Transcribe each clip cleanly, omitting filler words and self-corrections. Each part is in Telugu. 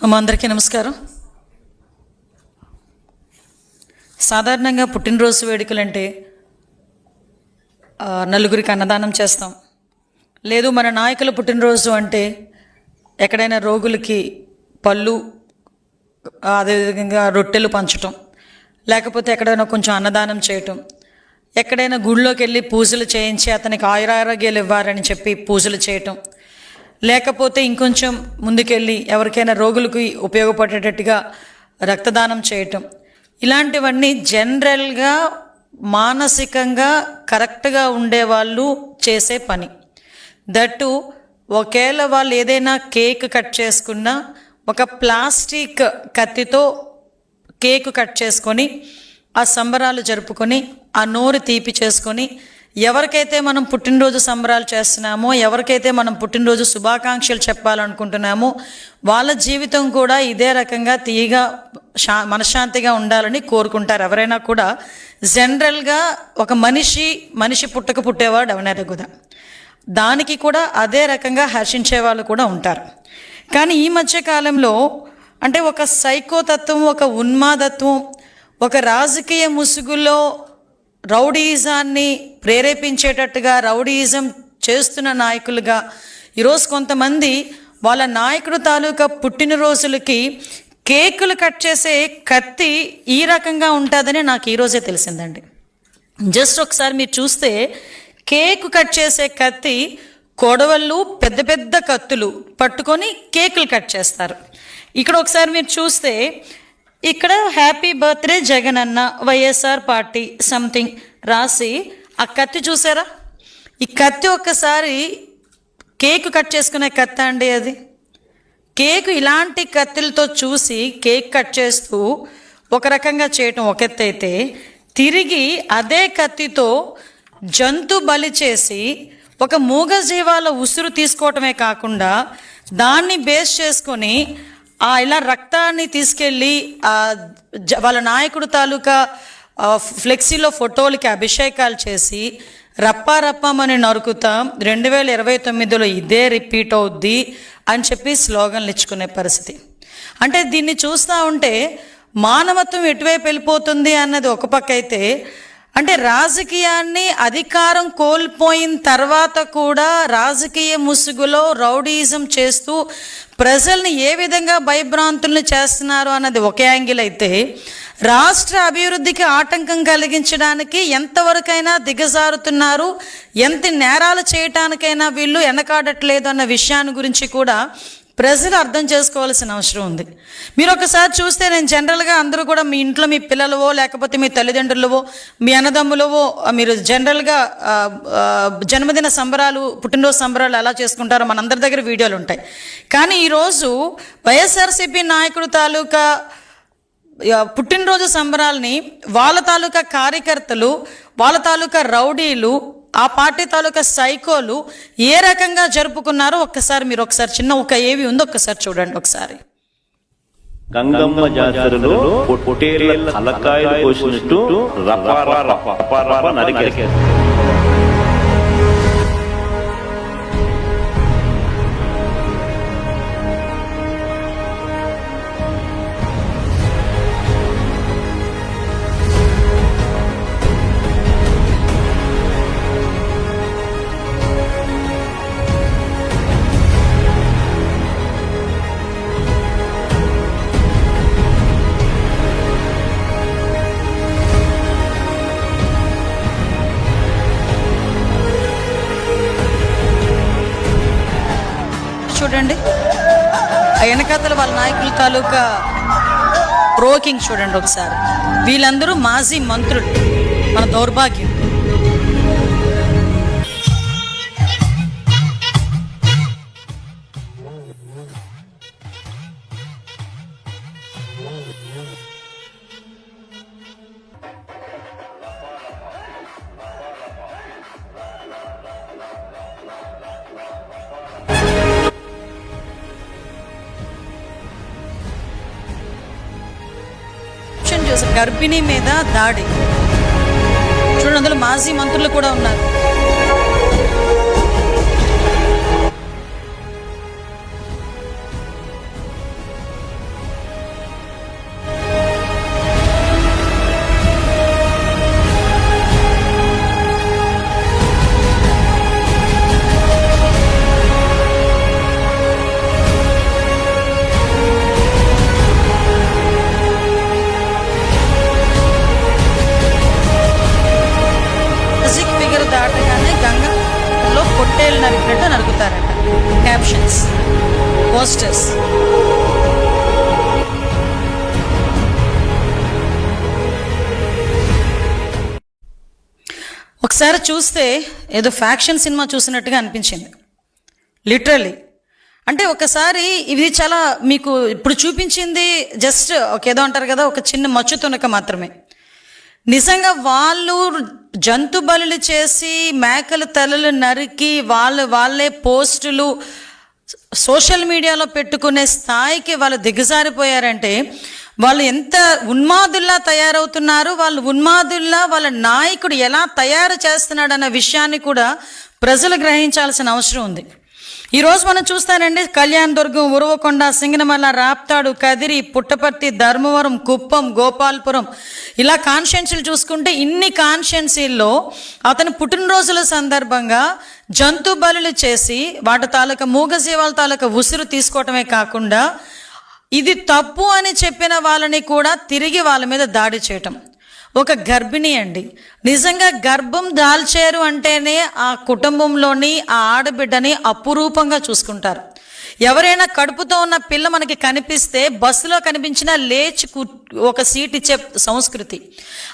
అందరికీ నమస్కారం. సాధారణంగా పుట్టినరోజు వేడుకలంటే నలుగురికి అన్నదానం చేస్తాం. లేదు మన నాయకుల పుట్టినరోజు అంటే ఎక్కడైనా రోగులకి పళ్ళు, అదేవిధంగా రొట్టెలు పంచటం, లేకపోతే ఎక్కడైనా కొంచెం అన్నదానం చేయటం, ఎక్కడైనా గుళ్ళోకి వెళ్ళి పూజలు చేయించి అతనికి ఆయురారోగ్యాలు ఇవ్వాలని చెప్పి పూజలు చేయటం, లేకపోతే ఇంకొంచెం ముందుకెళ్ళి ఎవరికైనా రోగులకు ఉపయోగపడేటట్టుగా రక్తదానం చేయటం, ఇలాంటివన్నీ జనరల్గా మానసికంగా కరెక్ట్గా ఉండేవాళ్ళు చేసే పని. దట్టు ఒకవేళ వాళ్ళు ఏదైనా కేక్ కట్ చేసుకున్నా ఒక ప్లాస్టిక్ కత్తితో కేక్ కట్ చేసుకొని ఆ సంబరాలు జరుపుకొని ఆ నోరు తీపి చేసుకొని ఎవరికైతే మనం పుట్టినరోజు సంబరాలు చేస్తున్నామో, ఎవరికైతే మనం పుట్టినరోజు శుభాకాంక్షలు చెప్పాలనుకుంటున్నామో వాళ్ళ జీవితం కూడా ఇదే రకంగా తీయగా మనశ్శాంతిగా ఉండాలని కోరుకుంటారు. ఎవరైనా కూడా జనరల్గా ఒక మనిషి పుట్టేవాడు ఎవరైనా కూడా దానికి కూడా అదే రకంగా హర్షించే వాళ్ళు కూడా ఉంటారు. కానీ ఈ మధ్యకాలంలో అంటే ఒక సైకోతత్వం, ఒక ఉన్మాదత్వం, ఒక రాజకీయ ముసుగులో రౌడీయిజాన్ని ప్రేరేపించేటట్టుగా రౌడీయిజం చేస్తున్న నాయకులుగా ఈరోజు కొంతమంది వాళ్ళ నాయకుడు తాలూకా పుట్టినరోజులకి కేకులు కట్ చేసే కత్తి ఈ రకంగా ఉంటుందని నాకు ఈరోజే తెలిసిందండి. జస్ట్ ఒకసారి మీరు చూస్తే కేకు కట్ చేసే కత్తి కొడవళ్ళు, పెద్ద పెద్ద కత్తులు పట్టుకొని కేకులు కట్ చేస్తారు. ఇక్కడ ఒకసారి మీరు చూస్తే ఇక్కడ హ్యాపీ బర్త్డే జగన్ అన్న వైఎస్ఆర్ పార్టీ సంథింగ్ రాసి ఆ కత్తి చూసారా? ఈ కత్తి ఒక్కసారి కేకు కట్ చేసుకునే కత్తి అండి. అది కేకు ఇలాంటి కత్తులతో చూసి కేక్ కట్ చేస్తూ ఒక రకంగా చేయటం ఒక ఎత్తు అయితే, తిరిగి అదే కత్తితో జంతు బలి చేసి ఒక మూగజీవాల ఉసురు తీసుకోవటమే కాకుండా దాన్ని బేస్ చేసుకొని ఇలా రక్తాన్ని తీసుకెళ్ళి వాళ్ళ నాయకుడు తాలూకా ఫ్లెక్సీలో ఫోటోలకి అభిషేకాలు చేసి రప్పారప్పమని నరుకుతాం, 2029లో ఇదే రిపీట్ అవుద్ది అని చెప్పి స్లోగన్లు ఇచ్చుకునే పరిస్థితి. అంటే దీన్ని చూస్తూ ఉంటే మానవత్వం ఎటువైపు వెళ్ళిపోతుంది అన్నది ఒక పక్క అయితే, అంటే రాజకీయాన్ని అధికారం కోల్పోయిన తర్వాత కూడా రాజకీయ ముసుగులో రౌడీయిజం చేస్తూ ప్రజల్ని ఏ విధంగా భయభ్రాంతుల్ని చేస్తున్నారు అన్నది ఒక యాంగిల్ అయితే, రాష్ట్ర అభివృద్ధికి ఆటంకం కలిగించడానికి ఎంతవరకైనా దిగజారుతున్నారు, ఎంత నేరాలు చేయటానికైనా వీళ్ళు వెనకాడట్లేదు అన్న విషయాన్ని గురించి కూడా ప్రజలు అర్థం చేసుకోవాల్సిన అవసరం ఉంది. మీరు ఒకసారి చూస్తే, నేను జనరల్గా అందరూ కూడా మీ ఇంట్లో మీ పిల్లలవో లేకపోతే మీ తల్లిదండ్రులవో మీ అన్నదమ్ములవో మీరు జనరల్గా జన్మదిన సంబరాలు, పుట్టినరోజు సంబరాలు ఎలా చేసుకుంటారో మనందరి దగ్గర వీడియోలు ఉంటాయి. కానీ ఈరోజు వైఎస్ఆర్సీపీ నాయకుడు తాలూకా పుట్టినరోజు సంబరాల్ని వాళ్ళ తాలూకా కార్యకర్తలు, వాళ్ళ తాలూకా రౌడీలు, ఆ పార్టీ తాలూకా సైకోలు ఏ రకంగా జరుపుకున్నారో ఒక్కసారి మీరు చిన్న ఒక ఏవి ఉందో ఒక్కసారి చూడండి. ఒకసారి గంగమ్మ జాతరలో పొట్టేళ్ల తలకాయలు కోసినట్టు రపారప నరికేశారు. చూడండి, ఆ వెనకాతల వాళ్ళ నాయకుల తాలూకా ప్రోకింగ్ చూడండి ఒకసారి. వీళ్ళందరూ మాజీ మంత్రులు. మన దౌర్భాగ్యం. గర్భిణీ మీద దాడి చూడండి, అందులో మాజీ మంత్రులు కూడా ఉన్నారు. పొట్టేలు నరికినట్టు నరుకుతారట. Captions, posters. ఒకసారి చూస్తే ఏదో ఫ్యాక్షన్ సినిమా చూసినట్టుగా అనిపించింది, లిటరల్లీ. అంటే ఒకసారి ఇది చాలా మీకు ఇప్పుడు చూపించింది జస్ట్ ఏదో అంటారు కదా, ఒక చిన్న మచ్చు తునక మాత్రమే. నిజంగా వాళ్ళు జంతు బలులు చేసి మేకల తలలు నరికి వాళ్ళే పోస్టులు సోషల్ మీడియాలో పెట్టుకునే స్థాయికి వాళ్ళు దిగజారిపోయారంటే వాళ్ళు ఎంత ఉన్మాదుల్లా తయారవుతున్నారు, వాళ్ళు ఉన్మాదుల్లా వాళ్ళ నాయకుడు ఎలా తయారు చేస్తున్నాడు అన్న విషయాన్ని కూడా ప్రజలు గ్రహించాల్సిన అవసరం ఉంది. ఈరోజు మనం చూస్తానండి, కళ్యాణ్ దుర్గం, ఉరవకొండ, సింగనమల, రాప్తాడు, కదిరి, పుట్టపర్తి, ధర్మవరం, కుప్పం, గోపాల్పురం, ఇలా కాన్స్టిట్యున్సీలు చూసుకుంటే ఇన్ని కాన్స్టిట్యున్సీల్లో అతని పుట్టినరోజుల సందర్భంగా జంతు బలులు చేసి వాటి తాలూకా మూగజీవాల తాలూకా ఉసురు తీసుకోవటమే కాకుండా ఇది తప్పు అని చెప్పిన వాళ్ళని కూడా తిరిగి వాళ్ళ మీద దాడి చేయటం. ఒక గర్భిణి అండి, నిజంగా గర్భం దాల్చారు అంటేనే ఆ కుటుంబంలోని ఆ ఆడబిడ్డని అపురూపంగా చూసుకుంటారు. ఎవరైనా కడుపుతో ఉన్న పిల్ల మనకి కనిపిస్తే బస్సులో కనిపించినా లేచి ఒక సీట్ ఇచ్చే సంస్కృతి.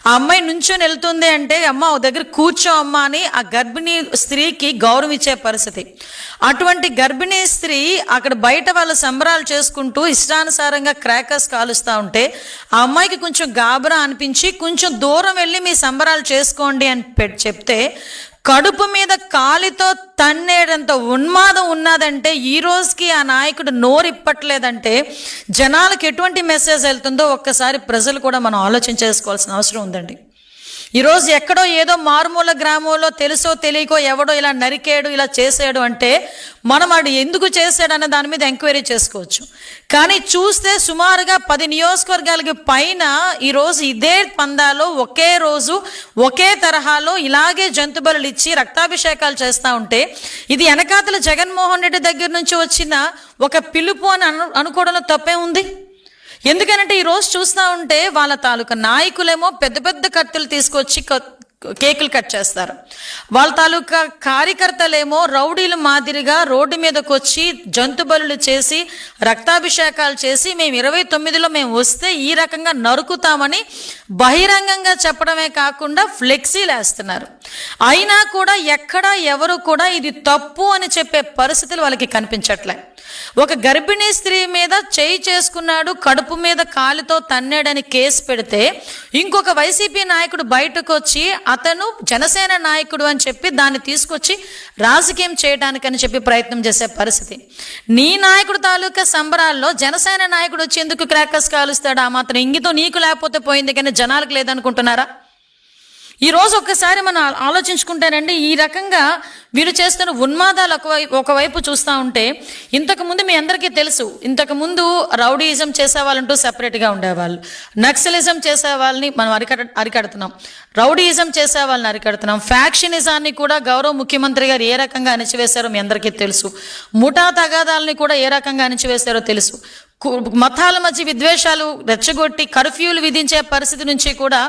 ఆ అమ్మాయి నుంచొని వెళ్తుంది అంటే అమ్మ ఓ దగ్గర కూర్చో అమ్మ అని ఆ గర్భిణీ స్త్రీకి గౌరవం ఇచ్చే పరిస్థితి. అటువంటి గర్భిణీ స్త్రీ అక్కడ బయట వాళ్ళ సంబరాలు చేసుకుంటూ ఇష్టానుసారంగా క్రాకర్స్ కాలుస్తూ ఉంటే ఆ అమ్మాయికి కొంచెం గాబరా అనిపించి కొంచెం దూరం వెళ్ళి మీ సంబరాలు చేసుకోండి అని చెప్తే కడుపు మీద కాలితో తన్నేడంత ఉన్మాదం ఉన్నదంటే ఈ రోజుకి ఆ నాయకుడు నోరు ఇప్పట్లేదంటే జనాలకు ఎటువంటి మెసేజ్ వెళ్తుందో ఒక్కసారి ప్రజలు కూడా మనం ఆలోచించేసుకోవాల్సిన అవసరం ఉందండి. ఈరోజు ఎక్కడో ఏదో మారుమూల గ్రామంలో తెలుసో తెలియకో ఎవడో ఇలా నరికేడు ఇలా చేసాడు అంటే మనం వాడు ఎందుకు చేశాడు అనే దాని మీద ఎంక్వైరీ చేసుకోవచ్చు. కానీ చూస్తే సుమారుగా 10 నియోజకవర్గాలకి పైన ఈరోజు ఇదే పందాలో ఒకే రోజు ఒకే తరహాలో ఇలాగే జంతుబలులు ఇచ్చి రక్తాభిషేకాలు చేస్తూ ఉంటే ఇది వెనకాతల జగన్మోహన్ రెడ్డి దగ్గర నుంచి వచ్చిన ఒక పిలుపు అని అనుకోవడంలో తప్పే ఉంది. ఎందుకనంటే ఈరోజు చూస్తూ ఉంటే వాళ్ళ తాలూకా నాయకులేమో పెద్ద పెద్ద కత్తులు తీసుకొచ్చి కేకులు కట్ చేస్తారు, వాళ్ళ తాలూకా కార్యకర్తలేమో రౌడీలు మాదిరిగా రోడ్డు మీదకి వచ్చి జంతుబలులు చేసి రక్తాభిషేకాలు చేసి మేము 29లో మేము వస్తే ఈ రకంగా నరుకుతామని బహిరంగంగా చెప్పడమే కాకుండా ఫ్లెక్సీలు వేస్తున్నారు. అయినా కూడా ఎక్కడా ఎవరు కూడా ఇది తప్పు అని చెప్పే పరిస్థితులు వాళ్ళకి కనిపించట్లే. ఒక గర్భిణీ స్త్రీ మీద చేయి చేసుకున్నాడు, కడుపు మీద కాలుతో తన్నాడని కేసు పెడితే ఇంకొక వైసీపీ నాయకుడు బయటకు వచ్చి అతను జనసేన నాయకుడు అని చెప్పి దాన్ని తీసుకొచ్చి రాజకీయం చేయడానికని చెప్పి ప్రయత్నం చేసే పరిస్థితి. నీ నాయకుడు తాలూకా సంబరాల్లో జనసేన నాయకుడు వచ్చి ఎందుకు క్రాకర్స్ కాలుస్తాడు? ఆ మాత్రం ఇంగితం నీకు లేకపోతే పోయింది కానీ జనాలకు లేదనుకుంటున్నారా? ఈరోజు ఒక్కసారి మనం ఆలోచించుకుంటానండి, ఈ రకంగా వీళ్ళు చేస్తున్న ఉన్మాదాలు ఒకవైపు చూస్తూ ఉంటే ఇంతకుముందు మీ అందరికీ తెలుసు, ఇంతకుముందు రౌడీయిజం చేసేవాళ్ళంటూ సపరేట్గా ఉండేవాళ్ళు, నక్సలిజం చేసే వాళ్ళని మనం అరికడుతున్నాం, రౌడీయిజం చేసే వాళ్ళని అరికడుతున్నాం, ఫ్యాక్షనిజాన్ని కూడా గౌరవ ముఖ్యమంత్రి గారు ఏ రకంగా అణిచివేశారో మీ అందరికీ తెలుసు, ముఠా తగాదాలని కూడా ఏ రకంగా అణిచివేశారో తెలుసు, మతాల మధ్య విద్వేషాలు రెచ్చగొట్టి కర్ఫ్యూలు విధించే పరిస్థితి నుంచి కూడా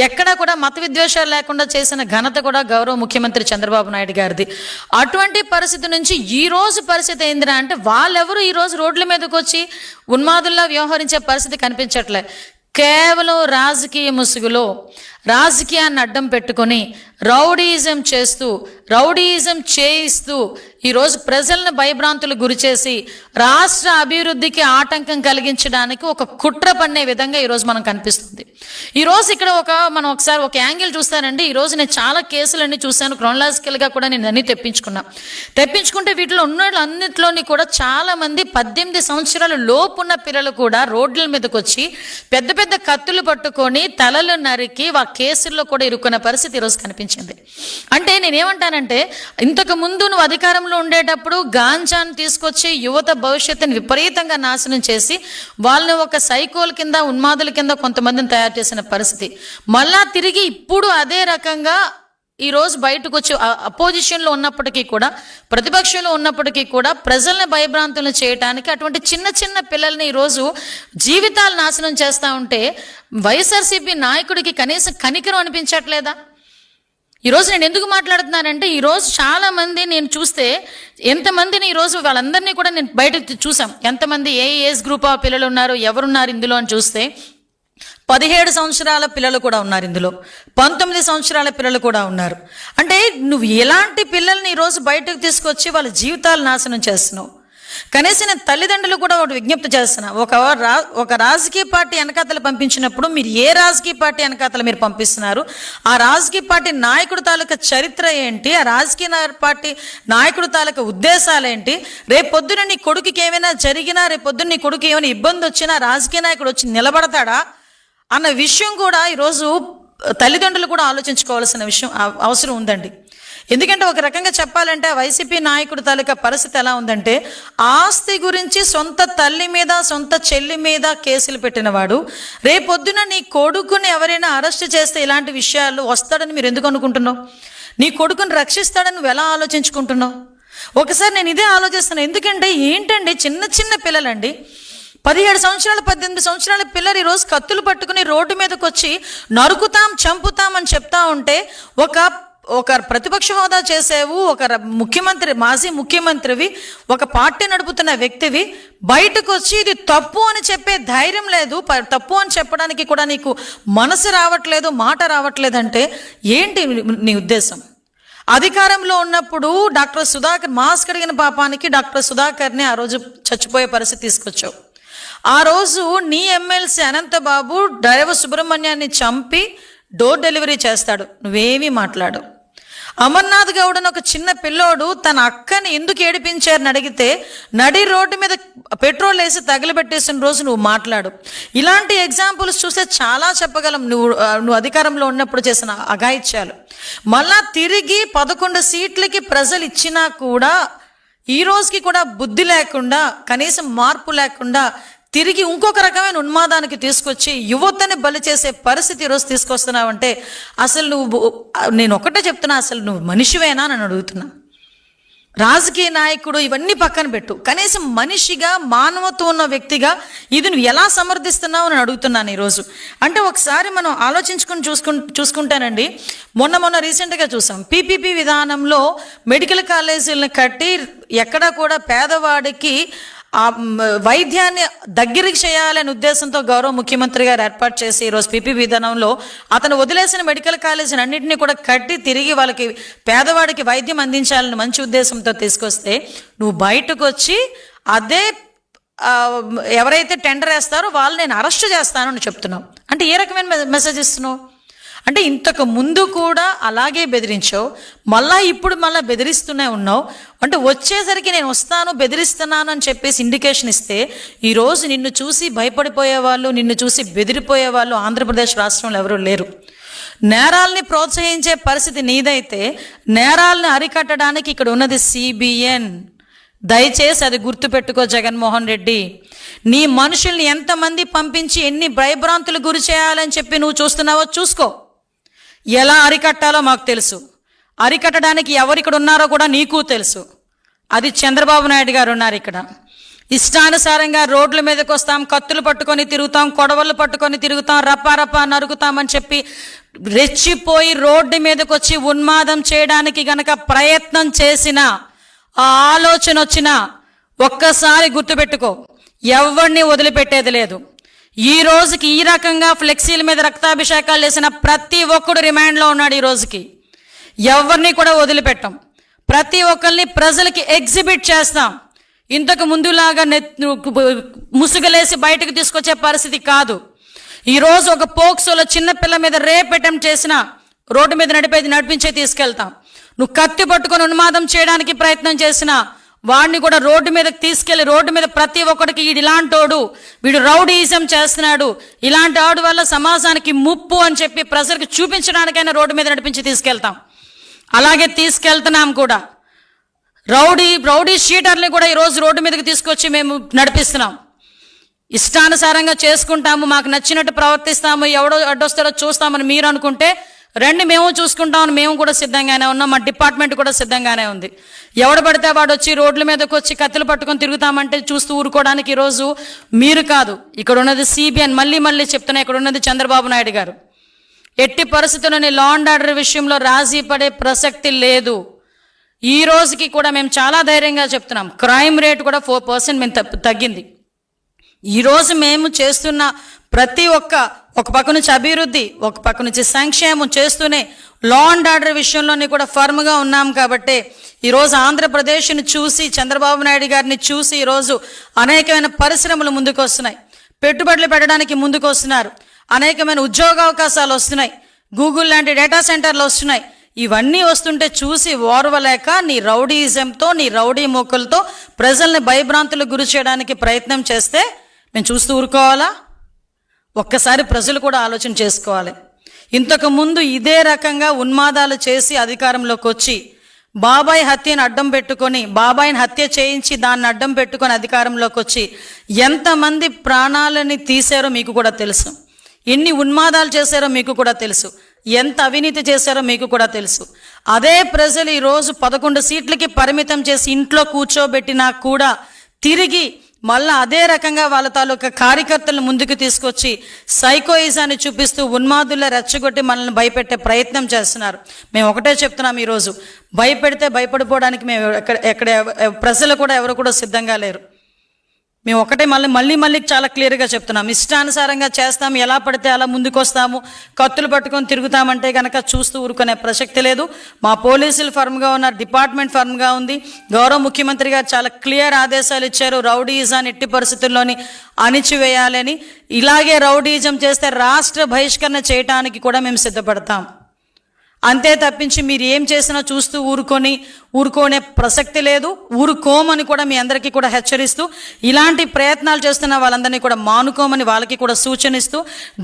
ఎక్కడా కూడా మత విద్వేషాలు లేకుండా చేసిన ఘనత కూడా గౌరవ ముఖ్యమంత్రి చంద్రబాబు నాయుడు గారిది. అటువంటి పరిస్థితి నుంచి ఈ రోజు పరిస్థితి ఏందిరా అంటే వాళ్ళెవరు ఈరోజు రోడ్ల మీదకి వచ్చి ఉన్మాదుల్లా వ్యవహరించే పరిస్థితి కనిపించట్లే. కేవలం రాజకీయ ముసుగులో రాజకీయాన్ని అడ్డం పెట్టుకొని రౌడీయిజం చేస్తూ రౌడీయిజం చేయిస్తూ ఈరోజు ప్రజలను భయభ్రాంతులు గురిచేసి రాష్ట్ర అభివృద్ధికి ఆటంకం కలిగించడానికి ఒక కుట్ర పన్నే విధంగా ఈరోజు మనం కనిపిస్తుంది. ఈరోజు ఇక్కడ మనం ఒకసారి ఒక యాంగిల్ చూస్తానండి. ఈరోజు నేను చాలా కేసులన్నీ చూశాను, క్రోనలాజికల్గా కూడా నేను అన్నీ తెప్పించుకుంటే వీటిలో ఉన్న అన్నింటిలోని కూడా చాలామంది 18 సంవత్సరాల లోపున్న పిల్లలు కూడా రోడ్ల మీదకి వచ్చి పెద్ద పెద్ద కత్తులు పట్టుకొని తలలు నరికి ఆ కేసుల్లో కూడా ఇరుక్కున్న పరిస్థితి ఈరోజు కనిపించింది. అంటే నేనేమంటానంటే ఇంతకు ముందు నువ్వు అధికారంలో ఉండేటప్పుడు గాంజాను తీసుకొచ్చి యువత భవిష్యత్తుని విపరీతంగా నాశనం చేసి వాళ్ళని ఒక సైకోల కింద ఉన్మాదుల కింద కొంతమందిని తయారు చేసిన పరిస్థితి, మళ్ళా తిరిగి ఇప్పుడు అదే రకంగా ఈరోజు బయటకు వచ్చి అపోజిషన్లో ఉన్నప్పటికీ కూడా ప్రతిపక్షంలో ఉన్నప్పటికీ కూడా ప్రజల్ని భయభ్రాంతులను చేయడానికి అటువంటి చిన్న చిన్న పిల్లల్ని ఈరోజు జీవితాలు నాశనం చేస్తూ ఉంటే వైఎస్ఆర్సీపీ నాయకుడికి కనీసం కనికరం అనిపించట్లేదా? ఈరోజు నేను ఎందుకు మాట్లాడుతున్నానంటే, ఈరోజు చాలా మంది నేను చూస్తే ఎంతమందిని ఈరోజు వాళ్ళందరినీ కూడా నేను బయట చూసాం. ఎంతమంది ఏ ఏజ్ గ్రూప్ ఆఫ్ పిల్లలు ఉన్నారు, ఎవరున్నారు ఇందులో అని చూస్తే 17 సంవత్సరాల పిల్లలు కూడా ఉన్నారు ఇందులో, 19 సంవత్సరాల పిల్లలు కూడా ఉన్నారు. అంటే నువ్వు ఎలాంటి పిల్లల్ని ఈరోజు బయటకు తీసుకొచ్చి వాళ్ళ జీవితాలు నాశనం చేస్తున్నావు. కనీసం నేను తల్లిదండ్రులు కూడా ఒకటి విజ్ఞప్తి చేస్తున్నా, ఒక రాజకీయ పార్టీ వెనకాతలు పంపించినప్పుడు మీరు ఏ రాజకీయ పార్టీ వెనకాతలు మీరు పంపిస్తున్నారు, ఆ రాజకీయ పార్టీ నాయకుడు తాలూకా చరిత్ర ఏంటి, ఆ రాజకీయ పార్టీ నాయకుడు తాలూకా ఉద్దేశాలు ఏంటి, రేపొద్దున నీ కొడుకుకి ఏమైనా జరిగినా, రేపొద్దున నీ కొడుకు ఏమైనా ఇబ్బంది వచ్చినా రాజకీయ నాయకుడు వచ్చి నిలబడతాడా అన్న విషయం కూడా ఈరోజు తల్లిదండ్రులు కూడా ఆలోచించుకోవాల్సిన విషయం అవసరం ఉందండి. ఎందుకంటే ఒక రకంగా చెప్పాలంటే వైసీపీ నాయకుడు తాలూకా పరిస్థితి ఎలా ఉందంటే, ఆస్తి గురించి సొంత తల్లి మీద సొంత చెల్లి మీద కేసులు పెట్టినవాడు రేపొద్దున నీ కొడుకుని ఎవరైనా అరెస్ట్ చేస్తే ఇలాంటి విషయాలు వస్తాడని మీరు ఎందుకు అనుకుంటున్నావు? నీ కొడుకుని రక్షిస్తాడని నువ్వు ఎలా ఆలోచించుకుంటున్నావు? ఒకసారి నేను ఇదే ఆలోచిస్తున్నాను. ఎందుకంటే ఏంటండి, చిన్న చిన్న పిల్లలండి, 17 సంవత్సరాలు 18 సంవత్సరాల పిల్లలు ఈరోజు కత్తులు పట్టుకుని రోడ్డు మీదకి వచ్చి నరుకుతాం చంపుతాం అని చెప్తా ఉంటే, ఒక ప్రతిపక్ష హోదా చేసేవు, ఒక ముఖ్యమంత్రి, మాజీ ముఖ్యమంత్రివి, ఒక పార్టీ నడుపుతున్న వ్యక్తివి బయటకు వచ్చి ఇది తప్పు అని చెప్పే ధైర్యం లేదు, తప్పు అని చెప్పడానికి కూడా నీకు మనసు రావట్లేదు, మాట రావట్లేదంటే ఏంటి నీ ఉద్దేశం? అధికారంలో ఉన్నప్పుడు డాక్టర్ సుధాకర్ మాస్క్ అడిగిన పాపానికి డాక్టర్ సుధాకర్ని ఆ రోజు చచ్చిపోయే పరిస్థితి తీసుకొచ్చావు. ఆ రోజు నీ ఎమ్మెల్సీ అనంతబాబు డ్రైవర్ సుబ్రహ్మణ్యాన్ని చంపి డోర్ డెలివరీ చేస్తాడు, నువ్వేమీ మాట్లాడు. అమర్నాథ్ గౌడ్ అని ఒక చిన్న పిల్లోడు తన అక్కని ఎందుకు ఏడిపించారని అడిగితే నడి రోడ్డు మీద పెట్రోల్ వేసి తగిలిపెట్టేసిన రోజు నువ్వు మాట్లాడు. ఇలాంటి ఎగ్జాంపుల్స్ చూస్తే చాలా చెప్పగలం. నువ్వు అధికారంలో ఉన్నప్పుడు చేసిన అఘాయిత్యాలు మళ్ళా తిరిగి 11 సీట్లకి ప్రజలు ఇచ్చినా కూడా ఈ రోజుకి కూడా బుద్ధి లేకుండా, కనీసం మార్పు లేకుండా తిరిగి ఇంకొక రకమైన ఉన్మాదానికి తీసుకొచ్చి యువతని బలి చేసే పరిస్థితి ఈరోజు తీసుకొస్తున్నావంటే అసలు నేను ఒకటే చెప్తున్నా, అసలు నువ్వు మనిషివేనా అని అడుగుతున్నా. రాజకీయ నాయకుడు ఇవన్నీ పక్కన పెట్టు, కనీసం మనిషిగా మానవత్వం ఉన్న వ్యక్తిగా ఇది నువ్వు ఎలా సమర్థిస్తున్నావు అని అడుగుతున్నాను ఈరోజు. అంటే ఒకసారి మనం ఆలోచించుకుని చూసుకుంటానండి. మొన్న రీసెంట్గా చూసాం, పీపీపీ విధానంలో మెడికల్ కాలేజీలను కట్టి ఎక్కడా కూడా పేదవాడికి ఆ వైద్యాన్ని దగ్గరికి చేయాలనే ఉద్దేశంతో గౌరవ ముఖ్యమంత్రి గారు ఏర్పాటు చేసి ఈరోజు పీపీ విధానంలో అతను వదిలేసిన మెడికల్ కాలేజీని అన్నింటినీ కూడా కట్టి తిరిగి వాళ్ళకి పేదవాడికి వైద్యం అందించాలని మంచి ఉద్దేశంతో తీసుకొస్తే నువ్వు బయటకు వచ్చి అదే ఎవరైతే టెండర్ వేస్తారో వాళ్ళు నేను అరెస్ట్ చేస్తాను అని చెప్తున్నావు. అంటే ఏ రకమైన మెసేజ్ ఇస్తున్నావు? అంటే ఇంతకు ముందు కూడా అలాగే బెదిరించావు, ఇప్పుడు బెదిరిస్తూనే ఉన్నావు. అంటే వచ్చేసరికి నేను వస్తాను, బెదిరిస్తున్నాను అని చెప్పేసి ఇండికేషన్ ఇస్తే ఈరోజు నిన్ను చూసి భయపడిపోయేవాళ్ళు, నిన్ను చూసి బెదిరిపోయేవాళ్ళు ఆంధ్రప్రదేశ్ రాష్ట్రంలో ఎవరూ లేరు. నేరాల్ని ప్రోత్సహించే పరిస్థితి నీదైతే నేరాల్ని అరికట్టడానికి ఇక్కడ ఉన్నది సిబిఎన్. దయచేసి అది గుర్తుపెట్టుకో జగన్మోహన్ రెడ్డి. నీ మనుషుల్ని ఎంతమంది పంపించి ఎన్ని భయభ్రాంతులు గురి చేయాలని చెప్పి నువ్వు చూస్తున్నావో చూసుకో. ఎలా అరికట్టాలో మాకు తెలుసు, అరికట్టడానికి ఎవరు ఇక్కడ ఉన్నారో కూడా నీకు తెలుసు. అది చంద్రబాబు నాయుడు గారు ఉన్నారు ఇక్కడ. ఇష్టానుసారంగా రోడ్ల మీదకి వస్తాం, కత్తులు పట్టుకొని తిరుగుతాం, కొడవళ్ళు పట్టుకొని తిరుగుతాం, రపా నరుగుతామని చెప్పి రెచ్చిపోయి రోడ్డు మీదకి వచ్చి ఉన్మాదం చేయడానికి గనక ప్రయత్నం చేసిన, ఆ ఆలోచన వచ్చినా ఒక్కసారి గుర్తుపెట్టుకో, ఎవరిని వదిలిపెట్టేది లేదు. ఈ రోజుకి ఈ రకంగా ఫ్లెక్సీల మీద రక్తాభిషేకాలు చేసిన ప్రతి ఒక్కడు రిమాండ్లో ఉన్నాడు. ఈ రోజుకి ఎవరిని కూడా వదిలిపెట్టాం, ప్రతి ఒక్కరిని ప్రజలకి ఎగ్జిబిట్ చేస్తాం. ఇంతకు ముందులాగా ముసుగులేసి బయటకు తీసుకొచ్చే పరిస్థితి కాదు. ఈరోజు ఒక పోక్సోలో చిన్నపిల్ల మీద రేప్ అటెంప్ట్ చేసిన రోడ్డు మీద నడిపించే తీసుకెళ్తాం. నువ్వు కత్తి పట్టుకొని ఉన్మాదం చేయడానికి ప్రయత్నం చేసినా వాడిని కూడా రోడ్డు మీదకి తీసుకెళ్లి రోడ్డు మీద ప్రతి ఒక్కడికి ఇలాంటోడు, వీడు రౌడీయిజం చేస్తున్నాడు, ఇలాంటి ఆడు వల్ల సమాజానికి ముప్పు అని చెప్పి ప్రజలకు చూపించడానికైనా రోడ్డు మీద నడిపించి తీసుకెళ్తాం. అలాగే తీసుకెళ్తున్నాం కూడా. రౌడీ షీటర్ని కూడా ఈరోజు రోడ్డు మీదకి తీసుకొచ్చి మేము నడిపిస్తున్నాం. ఇష్టానుసారంగా చేసుకుంటాము, మాకు నచ్చినట్టు ప్రవర్తిస్తాము, ఎవడో అడ్డొస్తాడో చూస్తామని మీరు అనుకుంటే రండి, మేము చూసుకుంటామని మేము కూడా సిద్ధంగానే ఉన్నాం. మా డిపార్ట్మెంట్ కూడా సిద్ధంగానే ఉంది. ఎవడు పడితే వాడు వచ్చి రోడ్ల మీదకి వచ్చి కత్తులు పట్టుకొని తిరుగుతామంటే చూస్తూ ఊరుకోవడానికి ఈరోజు మీరు కాదు, ఇక్కడ ఉన్నది సిబిఎన్. మళ్ళీ చెప్తున్నా, ఇక్కడ ఉన్నది చంద్రబాబు నాయుడు గారు. ఎట్టి పరిస్థితుల్లోని లా అండ్ ఆర్డర్ విషయంలో రాజీ పడే ప్రసక్తి లేదు. ఈ రోజుకి కూడా మేము చాలా ధైర్యంగా చెప్తున్నాం, క్రైమ్ రేట్ కూడా 4% మేము తగ్గింది. ఈరోజు మేము చేస్తున్న ప్రతి ఒక పక్క నుంచి అభివృద్ధి, ఒక పక్క నుంచి సంక్షేమం చేస్తూనే లా అండ్ ఆర్డర్ విషయంలోని కూడా ఫర్మ్గా ఉన్నాం. కాబట్టి ఈరోజు ఆంధ్రప్రదేశ్ని చూసి, చంద్రబాబు నాయుడు గారిని చూసి ఈరోజు అనేకమైన పరిశ్రమలు ముందుకు వస్తున్నాయి, పెట్టుబడులు పెట్టడానికి ముందుకు వస్తున్నారు, అనేకమైన ఉద్యోగ అవకాశాలు వస్తున్నాయి, గూగుల్ లాంటి డేటా సెంటర్లు వస్తున్నాయి. ఇవన్నీ వస్తుంటే చూసి ఓర్వలేక నీ రౌడీయిజంతో, నీ రౌడీ మూకలతో ప్రజల్ని భయభ్రాంతులకు గురి చేయడానికి ప్రయత్నం చేస్తే మేము చూస్తూ ఊరుకోవాలా? ఒక్కసారి ప్రజలు కూడా ఆలోచన చేసుకోవాలి. ఇంతకు ముందు ఇదే రకంగా ఉన్మాదాలు చేసి అధికారంలోకి వచ్చి బాబాయ్ హత్యను అడ్డం పెట్టుకొని, బాబాయిని హత్య చేయించి దాన్ని అడ్డం పెట్టుకొని అధికారంలోకి వచ్చి ఎంతమంది ప్రాణాలని తీశారో మీకు కూడా తెలుసు, ఎన్ని ఉన్మాదాలు చేశారో మీకు కూడా తెలుసు, ఎంత అవినీతి చేశారో మీకు కూడా తెలుసు. అదే ప్రజలు ఈరోజు 11 సీట్లకి పరిమితం చేసి ఇంట్లో కూర్చోబెట్టినా కూడా తిరిగి మళ్ళా అదే రకంగా వాళ్ళ తాలూకా కార్యకర్తలను ముందుకు తీసుకొచ్చి సైకోయిజాన్ని చూపిస్తూ ఉన్మాదుల్లో రెచ్చగొట్టి మనల్ని భయపెట్టే ప్రయత్నం చేస్తున్నారు. మేము ఒకటే చెప్తున్నాం, ఈరోజు భయపెడితే భయపడిపోవడానికి మేము ఎక్కడ ప్రజలు కూడా ఎవరు కూడా సిద్ధంగా లేరు. మేము ఒకటే మళ్ళీ చాలా క్లియర్గా చెప్తున్నాం, ఇష్టానుసారంగా చేస్తాము, ఎలా పడితే అలా ముందుకు వస్తాము, కత్తులు పట్టుకొని తిరుగుతామంటే కనుక చూస్తూ ఊరుకునే ప్రసక్తి లేదు. మా పోలీసులు ఫర్మ్గా ఉన్నారు, డిపార్ట్మెంట్ ఫర్మ్గా ఉంది. గౌరవ ముఖ్యమంత్రి గారు చాలా క్లియర్ ఆదేశాలు ఇచ్చారు, రౌడీయిజాన్ని ఎట్టి పరిస్థితుల్లోని అణిచివేయాలని. ఇలాగే రౌడీయిజం చేస్తే రాష్ట్ర బహిష్కరణ చేయడానికి కూడా మేము సిద్ధపడతాం. అంతే తప్పించి మీరు ఏం చేసినా చూస్తూ ఊరుకోనే ప్రసక్తి లేదు, ఊరుకోమని కూడా మీ అందరికీ కూడా హెచ్చరిస్తూ, ఇలాంటి ప్రయత్నాలు చేస్తున్న వాళ్ళందరినీ కూడా మానుకోమని వాళ్ళకి కూడా సూచనిస్తూ,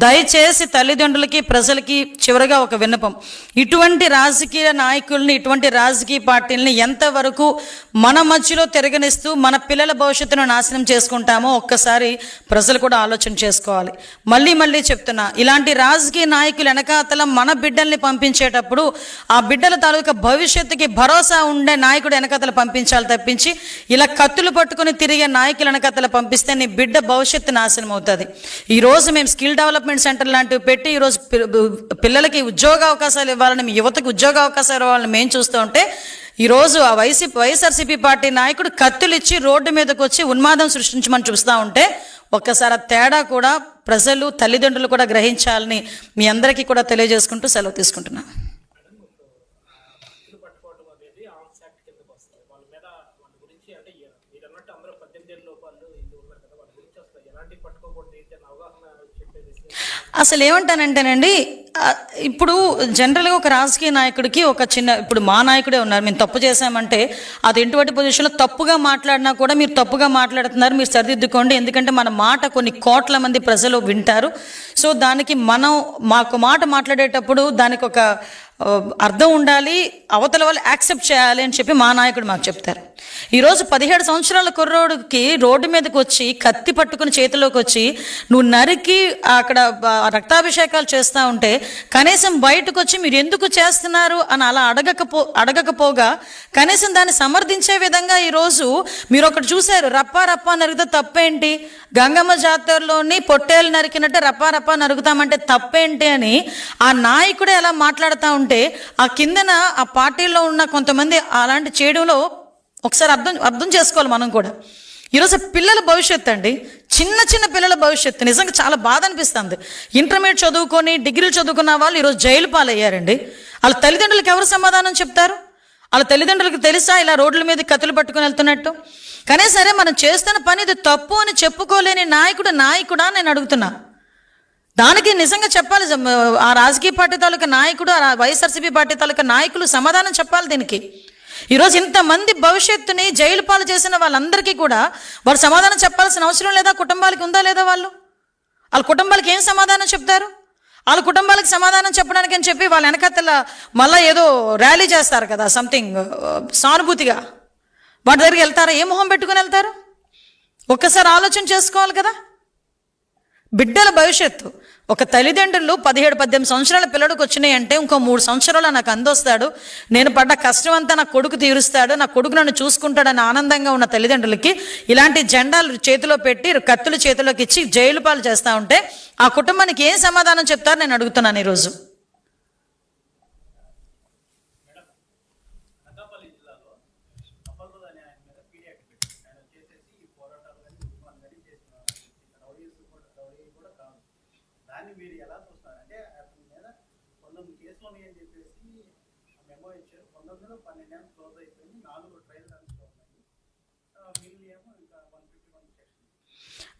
దయచేసి తల్లిదండ్రులకి ప్రజలకి చివరిగా ఒక విన్నపం, ఇటువంటి రాజకీయ నాయకుల్ని, ఇటువంటి రాజకీయ పార్టీలని ఎంతవరకు మన మధ్యలో తిరగనిస్తూ మన పిల్లల భవిష్యత్తును నాశనం చేసుకుంటామో ఒక్కసారి ప్రజలు కూడా ఆలోచన చేసుకోవాలి. మళ్ళీ చెప్తున్నా, ఇలాంటి రాజకీయ నాయకులు వెనకాతల మన బిడ్డల్ని పంపించేటప్పుడు ఆ బిడ్డల తాలూకా భవిష్యత్తుకి భరోసా ఉండే నాయకుడు వెనకతలు పంపించాలి తప్పించి ఇలా కత్తులు పట్టుకుని తిరిగే నాయకులు వెనకతలు పంపిస్తే నీ బిడ్డ భవిష్యత్తు నాశనం అవుతుంది. ఈరోజు మేము స్కిల్ డెవలప్మెంట్ సెంటర్ లాంటివి పెట్టి ఈరోజు పిల్లలకి ఉద్యోగ అవకాశాలు ఇవ్వాలని, యువతకు ఉద్యోగ అవకాశాలు ఇవ్వాలని మేము చూస్తూ ఉంటే ఈరోజు ఆ వైఎస్ఆర్సీపీ పార్టీ నాయకుడు కత్తులు ఇచ్చి రోడ్డు మీదకి వచ్చి ఉన్మాదం సృష్టించమని చూస్తూ ఉంటే ఒక్కసారి తేడా కూడా ప్రజలు, తల్లిదండ్రులు కూడా గ్రహించాలని మీ అందరికీ కూడా తెలియజేసుకుంటూ సెలవు తీసుకుంటున్నాను. అసలు ఏమంటానంటేనండి, ఇప్పుడు జనరల్గా ఒక రాజకీయ నాయకుడికి ఇప్పుడు మా నాయకుడే ఉన్నారు, మేము తప్పు చేశామంటే అది ఎటువంటి పొజిషన్లో తప్పుగా మాట్లాడినా కూడా మీరు తప్పుగా మాట్లాడుతున్నారు, మీరు సరిదిద్దుకోండి, ఎందుకంటే మన మాట కొన్ని కోట్ల మంది ప్రజలు వింటారు. సో దానికి మాకు మాట మాట్లాడేటప్పుడు దానికి ఒక అర్థం ఉండాలి, అవతల వాళ్ళు యాక్సెప్ట్ చేయాలి అని చెప్పి మా నాయకుడు మాకు చెప్తారు. ఈరోజు 17 సంవత్సరాల కుర్రోడికి రోడ్డు మీదకి వచ్చి కత్తి పట్టుకుని చేతిలోకి వచ్చి నువ్వు నరికి అక్కడ రక్తాభిషేకాలు చేస్తూ ఉంటే కనీసం బయటకు వచ్చి మీరు ఎందుకు చేస్తున్నారు అని అలా అడగకపోగా కనీసం దాన్ని సమర్థించే విధంగా ఈరోజు మీరు ఒకటి చూశారు, రప్పా నరిగితే తప్పేంటి, గంగమ్మ జాతరలోని పొట్టేలు నరికినట్టు రప్పా నరుగుతామంటే తప్పేంటి అని ఆ నాయకుడే ఎలా మాట్లాడుతూ ఉంటే ఆ కిందన ఆ పార్టీలో ఉన్న కొంతమంది అలాంటి చేయడంలో ఒకసారి అర్థం చేసుకోవాలి మనం కూడా. ఈరోజు పిల్లల భవిష్యత్తు అండి, చిన్న పిల్లల భవిష్యత్తు నిజంగా చాలా బాధ అనిపిస్తుంది. ఇంటర్మీడియట్ చదువుకొని డిగ్రీలు చదువుకున్న వాళ్ళు ఈరోజు జైలు పాలయ్యారండి. వాళ్ళ తల్లిదండ్రులకు ఎవరు సమాధానం చెప్తారు? వాళ్ళ తల్లిదండ్రులకు తెలుసా ఇలా రోడ్ల మీద కత్తులు పట్టుకుని వెళ్తున్నట్టు? కానీ సరే మనం చేస్తున్న పని ఇది తప్పు అని చెప్పుకోలేని నాయకుడా నేను అడుగుతున్నా. దానికి నిజంగా చెప్పాలి, ఆ రాజకీయ పార్టీ తాలూకా నాయకుడు, ఆ వైఎస్ఆర్సీపీ పార్టీ తాలూకా నాయకులు సమాధానం చెప్పాలి దీనికి. ఈరోజు ఇంతమంది భవిష్యత్తుని జైలు పాలు చేసిన వాళ్ళందరికీ కూడా వాళ్ళు సమాధానం చెప్పాల్సిన అవసరం లేదా? కుటుంబాలకి ఉందా లేదా? వాళ్ళ కుటుంబాలకి ఏం సమాధానం చెప్తారు? వాళ్ళ కుటుంబాలకు సమాధానం చెప్పడానికి అని చెప్పి వాళ్ళ వెనకత్తల మళ్ళీ ఏదో ర్యాలీ చేస్తారు కదా, సంథింగ్ సానుభూతిగా, వాటి దగ్గరికి వెళ్తారా? ఏ మొహం పెట్టుకుని వెళ్తారు? ఒక్కసారి ఆలోచన చేసుకోవాలి కదా. బిడ్డల భవిష్యత్తు, ఒక తల్లిదండ్రులు 17-18 సంవత్సరాల పిల్లడికి వచ్చినాయి అంటే ఇంకో 3 సంవత్సరాలు నాకు అందొస్తాడు, నేను పడ్డ కష్టం అంతా నా కొడుకు తీరుస్తాడు, నా కొడుకు నన్ను చూసుకుంటాడని ఆనందంగా ఉన్న తల్లిదండ్రులకి ఇలాంటి జెండాలు చేతిలో పెట్టి కత్తులు చేతిలోకి ఇచ్చి జైలు పాలు చేస్తూ ఉంటే ఆ కుటుంబానికి ఏం సమాధానం చెప్తారు నేను అడుగుతున్నాను ఈరోజు.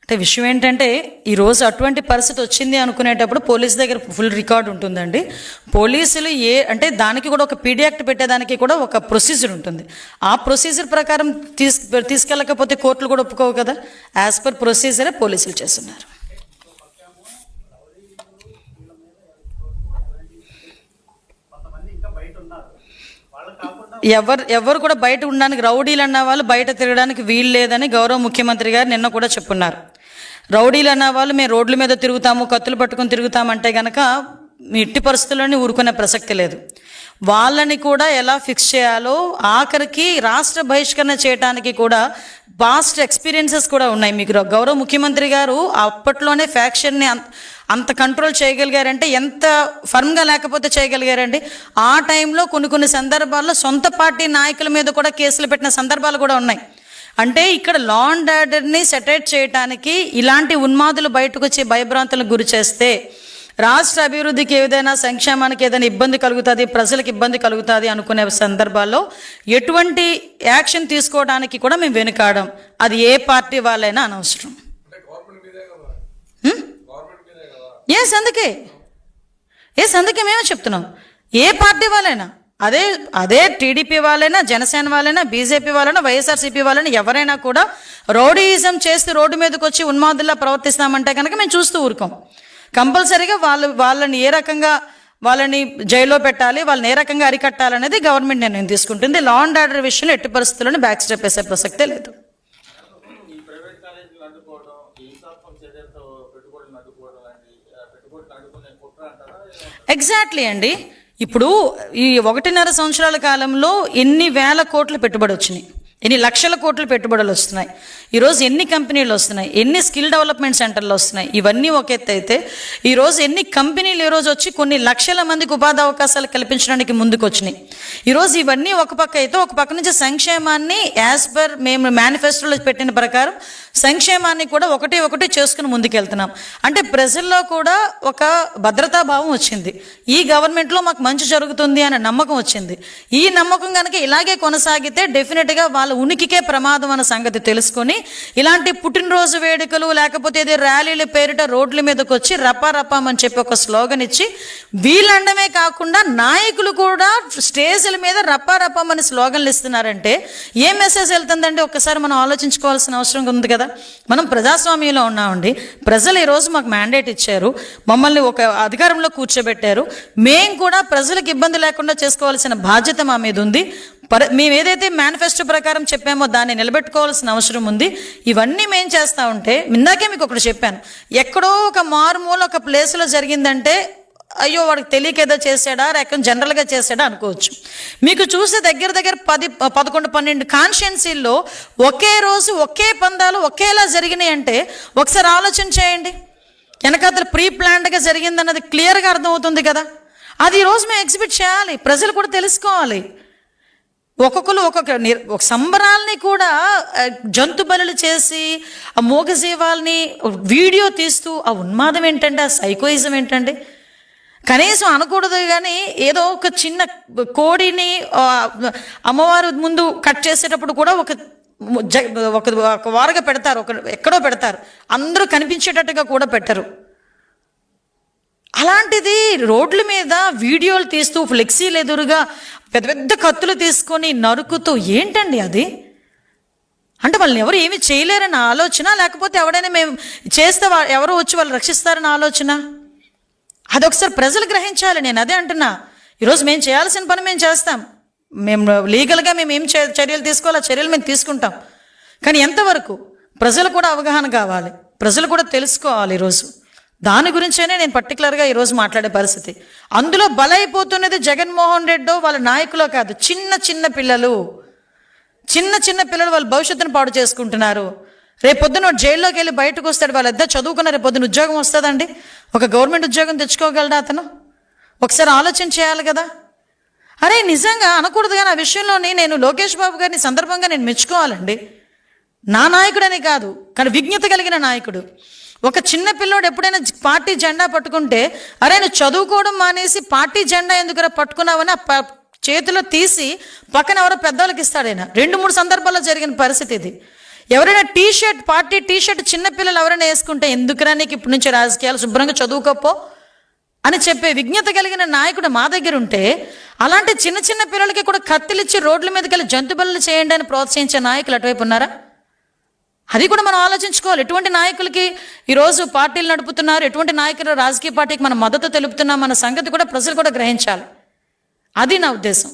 అంటే విషయం ఏంటంటే ఈరోజు అటువంటి పరిస్థితి వచ్చింది అనుకునేటప్పుడు పోలీస్ దగ్గర ఫుల్ రికార్డ్ ఉంటుందండి. పోలీసులు అంటే దానికి కూడా ఒక పీడీ యాక్ట్ పెట్టేదానికి కూడా ఒక ప్రొసీజర్ ఉంటుంది. ఆ ప్రొసీజర్ ప్రకారం తీసుకెళ్ళకపోతే కోర్టులు కూడా ఒప్పుకోవు కదా. యాజ్ పర్ ప్రొసీజరే పోలీసులు చేస్తున్నారు. ఎవరు కూడా బయట ఉండడానికి, రౌడీలు అన్న వాళ్ళు బయట తిరగడానికి వీలు లేదని గౌరవ ముఖ్యమంత్రి గారు నిన్న కూడా చెప్పున్నారు. రౌడీలు అన్న వాళ్ళు మేము రోడ్ల మీద తిరుగుతాము, కత్తులు పట్టుకొని తిరుగుతామంటే కనుక ఎట్టి పరిస్థితుల్లోనే ఊరుకునే ప్రసక్తి లేదు. వాళ్ళని కూడా ఎలా ఫిక్స్ చేయాలో, ఆఖరికి రాష్ట్ర బహిష్కరణ చేయడానికి కూడా పాస్ట్ ఎక్స్పీరియన్సెస్ కూడా ఉన్నాయి. మీకు గౌరవ ముఖ్యమంత్రి గారు అప్పట్లోనే ఫ్యాక్షన్ని అంత కంట్రోల్ చేయగలిగారంటే ఎంత ఫర్మ్గా లేకపోతే చేయగలిగారండి. ఆ టైంలో కొన్ని సందర్భాల్లో సొంత పార్టీ నాయకుల మీద కూడా కేసులు పెట్టిన సందర్భాలు కూడా ఉన్నాయి. అంటే ఇక్కడ లా అండ్ ఆర్డర్ని సెటైట్ చేయడానికి ఇలాంటి ఉన్మాదులు బయటకు వచ్చి భయభ్రాంతులకు గురి చేస్తే రాష్ట్ర అభివృద్ధికి ఏదైనా, సంక్షేమానికి ఏదైనా ఇబ్బంది కలుగుతుంది, ప్రజలకు ఇబ్బంది కలుగుతుంది అనుకునే సందర్భాల్లో ఎటువంటి యాక్షన్ తీసుకోవడానికి కూడా మేము వెనుకాడం. అది ఏ పార్టీ వాళ్ళైనా అనవసరం. అందుకే మేమే చెప్తున్నాం, ఏ పార్టీ వాళ్ళైనా, అదే టీడీపీ వాళ్ళైనా, జనసేన వాళ్ళైనా, బీజేపీ వాళ్ళైనా, వైఎస్ఆర్సీపీ వాళ్ళైనా, ఎవరైనా కూడా రౌడీయిజం చేస్తూ రోడ్డు మీదకి వచ్చి ఉన్మాదుల్లా ప్రవర్తిస్తామంటే కనుక మేము చూస్తూ ఊరుకోం. కంపల్సరీగా వాళ్ళని ఏ రకంగా వాళ్ళని జైల్లో పెట్టాలి, వాళ్ళని ఏ రకంగా అరికట్టాలనేది గవర్నమెంట్ నిర్ణయం తీసుకుంటుంది. లా అండ్ ఆర్డర్ విషయంలో ఎట్టి పరిస్థితుల్లోనే బ్యాక్ స్టెప్ వేసే ప్రసక్తే లేదు. ఎగ్జాక్ట్లీ అండి. ఇప్పుడు ఈ 1.5 సంవత్సరాల కాలంలో ఎన్ని వేల కోట్ల పెట్టుబడి వచ్చినాయి, ఎన్ని లక్షల కోట్ల పెట్టుబడులు వస్తున్నాయి, ఈరోజు ఎన్ని కంపెనీలు వస్తున్నాయి, ఎన్ని స్కిల్ డెవలప్మెంట్ సెంటర్లు వస్తున్నాయి. ఇవన్నీ ఒక ఎత్తు అయితే ఈరోజు ఎన్ని కంపెనీలు ఈరోజు వచ్చి కొన్ని లక్షల మందికి ఉపాధి అవకాశాలు కల్పించడానికి ముందుకు వచ్చినాయి. ఈరోజు ఇవన్నీ ఒక పక్క అయితే, ఒక పక్క నుంచి సంక్షేమాన్ని యాజ్ పర్ మేము మేనిఫెస్టోలో పెట్టిన ప్రకారం సంక్షేమాన్ని కూడా ఒకటి చేసుకుని ముందుకెళ్తున్నాం. అంటే ప్రజల్లో కూడా ఒక భద్రతాభావం వచ్చింది. ఈ గవర్నమెంట్లో మాకు మంచి జరుగుతుంది అనే నమ్మకం వచ్చింది. ఈ నమ్మకం కనుక ఇలాగే కొనసాగితే డెఫినెట్గా వాళ్ళ ఉనికికే ప్రమాదం అన్న సంగతి తెలుసుకొని ఇలాంటి పుట్టినరోజు వేడుకలు లేకపోతే ఏదో ర్యాలీల పేరిట రోడ్ల మీదకి వచ్చి రపారపామని చెప్పి ఒక స్లోగన్ ఇచ్చి వీళ్ళండమే కాకుండా నాయకులు కూడా స్టేజ్ల మీద రపారపామని స్లోగన్లు ఇస్తున్నారంటే ఏ మెసేజ్ వెళ్తుందండి? ఒక్కసారి మనం ఆలోచించుకోవాల్సిన అవసరం ఉంది కదా. మనం ప్రజాస్వామ్యంలో ఉన్నామండి. ప్రజలు ఈరోజు మాకు మ్యాండేట్ ఇచ్చారు, మమ్మల్ని ఒక అధికారంలో కూర్చోబెట్టారు. మేము కూడా ప్రజలకు ఇబ్బంది లేకుండా చేసుకోవాల్సిన బాధ్యత మా మీద ఉంది. మేము ఏదైతే మేనిఫెస్టో ప్రకారం చెప్పామో దాన్ని నిలబెట్టుకోవాల్సిన అవసరం ఉంది. ఇవన్నీ మేము చేస్తూ ఉంటే, ఇందాకే మీకు ఒకటి చెప్పాను, ఎక్కడో ఒక మారుమూల ఒక ప్లేస్లో జరిగిందంటే అయ్యో వాడికి తెలియక ఏదో చేశాడా, లేక జనరల్గా చేశాడా అనుకోవచ్చు. మీకు చూస్తే దగ్గర 10, 11, 12 కాన్స్టిట్యున్సీల్లో ఒకే రోజు ఒకే పందాలు ఒకేలా జరిగినాయి అంటే ఒకసారి ఆలోచన చేయండి. వెనకాతల ప్రీ ప్లాన్డ్గా జరిగిందన్నది క్లియర్గా అర్థమవుతుంది కదా. అది ఈరోజు మేము ఎగ్జిబిట్ చేయాలి, ప్రజలు కూడా తెలుసుకోవాలి. ఒక్కొక్కరు ఒక సంబరాల్ని కూడా జంతు బలులు చేసి ఆ మూగజీవాల్ని వీడియో తీస్తూ ఆ ఉన్మాదం ఏంటండి, ఆ సైకోయిజం ఏంటండి? కనీసం అనకూడదు కానీ ఏదో ఒక చిన్న కోడిని అమ్మవారు ముందు కట్ చేసేటప్పుడు కూడా ఒక వారగా పెడతారు, ఎక్కడో పెడతారు, అందరూ కనిపించేటట్టుగా కూడా పెట్టరు. అలాంటిది రోడ్ల మీద వీడియోలు తీస్తూ ఫ్లెక్సీలు ఎదురుగా పెద్ద పెద్ద కత్తులు తీసుకొని నరుకుతూ ఏంటండి అది? అంటే వాళ్ళని ఎవరు ఏమీ చేయలేరని ఆలోచన, లేకపోతే ఎవడైనా మేము చేస్తే ఎవరో వచ్చి వాళ్ళు రక్షిస్తారని ఆలోచన? అదొకసారి ప్రజలు గ్రహించాలి. నేను అదే అంటున్నా, ఈరోజు మేము చేయాల్సిన పని మేము చేస్తాం, మేము లీగల్గా మేము ఏం చర్యలు తీసుకోవాలో ఆ చర్యలు మేము తీసుకుంటాం. కానీ ఎంతవరకు ప్రజలు కూడా అవగాహన కావాలి, ప్రజలు కూడా తెలుసుకోవాలి. ఈరోజు దాని గురించేనే నేను పర్టికులర్గా ఈరోజు మాట్లాడే పరిస్థితి. అందులో బలైపోతున్నది జగన్మోహన్ రెడ్డో వాళ్ళ నాయకులో కాదు, చిన్న పిల్లలు వాళ్ళ భవిష్యత్తును పాడు చేసుకుంటున్నారు. రేపొద్దున జైల్లోకి వెళ్ళి బయటకు వస్తాడు, వాళ్ళిద్దరు చదువుకున్న రేపొద్దున ఉద్యోగం వస్తుందండి, ఒక గవర్నమెంట్ ఉద్యోగం తెచ్చుకోగలడా అతను? ఒకసారి ఆలోచన చేయాలి కదా. అరే నిజంగా అనకూడదు కానీ ఆ విషయంలోని నేను లోకేష్ బాబు గారిని సందర్భంగా నేను మెచ్చుకోవాలండి. నా నాయకుడని కాదు, కానీ విజ్ఞత కలిగిన నాయకుడు. ఒక చిన్న పిల్లోడు ఎప్పుడైనా పార్టీ జెండా పట్టుకుంటే, అరే నువ్వు చదువుకోవడం మానేసి పార్టీ జెండా ఎందుకురా పట్టుకున్నావని ఆ చేతిలో తీసి పక్కన ఎవరో పెద్దవాళ్ళకి ఇస్తాడు ఆయన. 2-3 సందర్భాల్లో జరిగిన పరిస్థితి ఇది. ఎవరైనా టీషర్ట్, పార్టీ టీషర్ట్ చిన్నపిల్లలు ఎవరైనా వేసుకుంటే, ఎందుకురా నీకు ఇప్పటి నుంచి రాజకీయాలు, శుభ్రంగా చదువుకోపో అని చెప్పే విజ్ఞత కలిగిన నాయకుడు మా దగ్గర ఉంటే, అలాంటి చిన్న చిన్న పిల్లలకి కూడా కత్తిలిచ్చి రోడ్ల మీదకి వెళ్ళి జంతుబలులు చేయండి అని ప్రోత్సహించే నాయకులు అటువైపు ఉన్నారా? అది కూడా మనం ఆలోచించుకోవాలి. ఎటువంటి నాయకులకి ఈరోజు పార్టీలు నడుపుతున్నారు, ఎటువంటి నాయకులు రాజకీయ పార్టీకి మనం మద్దతు తెలుపుతున్నాం అన్న సంగతి కూడా ప్రజలు కూడా గ్రహించాలి. అది నా ఉద్దేశం.